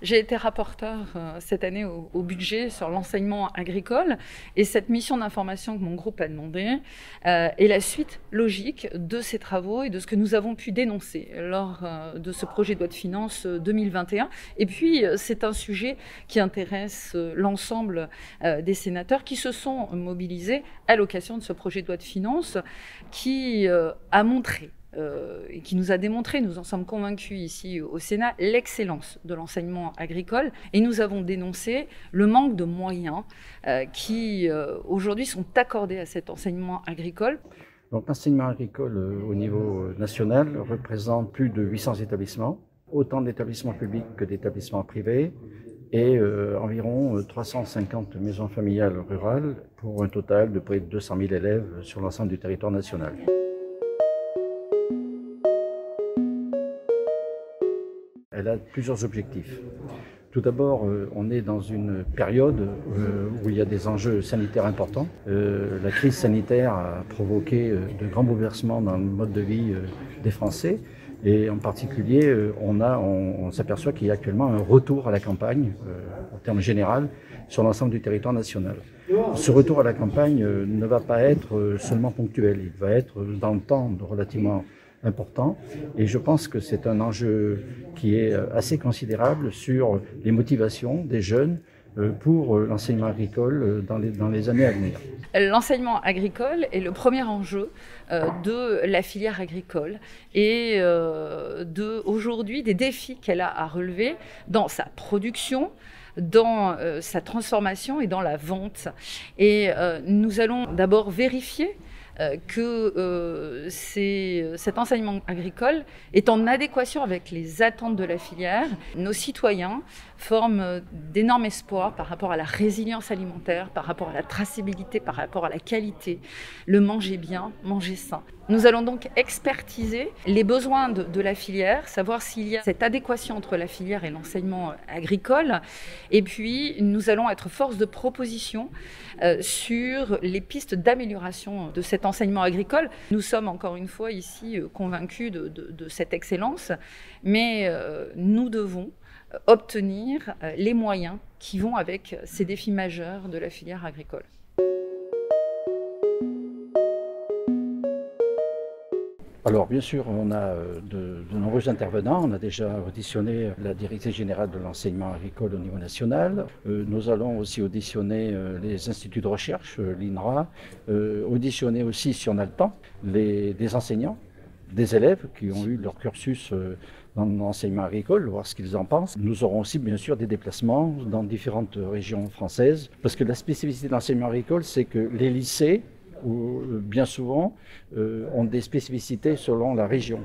J'ai été rapporteur cette année au budget sur l'enseignement agricole et cette mission d'information que mon groupe a demandé est la suite logique de ces travaux et de ce que nous avons pu dénoncer lors de ce projet de loi de finances 2021. Et puis c'est un sujet qui intéresse l'ensemble des sénateurs qui se sont mobilisés à l'occasion de ce projet de loi de finances qui a montré et qui nous a démontré, nous en sommes convaincus ici au Sénat, l'excellence de l'enseignement agricole. Et nous avons dénoncé le manque de moyens qui aujourd'hui sont accordés à cet enseignement agricole. Donc l'enseignement agricole au niveau national représente plus de 800 établissements, autant d'établissements publics que d'établissements privés, et environ 350 maisons familiales rurales pour un total de près de 200 000 élèves sur l'ensemble du territoire national. Elle a plusieurs objectifs. Tout d'abord, on est dans une période où il y a des enjeux sanitaires importants. La crise sanitaire a provoqué de grands bouleversements dans le mode de vie des Français. Et en particulier, on s'aperçoit qu'il y a actuellement un retour à la campagne, en termes général, sur l'ensemble du territoire national. Ce retour à la campagne ne va pas être seulement ponctuel, il va être dans le temps relativement important, et je pense que c'est un enjeu qui est assez considérable sur les motivations des jeunes pour l'enseignement agricole dans les années à venir. L'enseignement agricole est le premier enjeu de la filière agricole et aujourd'hui des défis qu'elle a à relever dans sa production, dans sa transformation et dans la vente. Et nous allons d'abord vérifier que cet enseignement agricole est en adéquation avec les attentes de la filière. Nos citoyens forment d'énormes espoirs par rapport à la résilience alimentaire, par rapport à la traçabilité, par rapport à la qualité, le manger bien, manger sain. Nous allons donc expertiser les besoins de la filière, savoir s'il y a cette adéquation entre la filière et l'enseignement agricole. Et puis, nous allons être force de proposition sur les pistes d'amélioration de cet enseignement agricole. Nous sommes encore une fois ici convaincus de cette excellence, mais nous devons obtenir les moyens qui vont avec ces défis majeurs de la filière agricole. Alors bien sûr, on a de nombreux intervenants. On a déjà auditionné la directrice générale de l'enseignement agricole au niveau national. Nous allons aussi auditionner les instituts de recherche, l'INRA, auditionner aussi, si on a le temps, des enseignants, des élèves qui ont eu leur cursus dans l'enseignement agricole, voir ce qu'ils en pensent. Nous aurons aussi bien sûr des déplacements dans différentes régions françaises, parce que la spécificité de l'enseignement agricole, c'est que les lycées, bien souvent, ont des spécificités selon la région.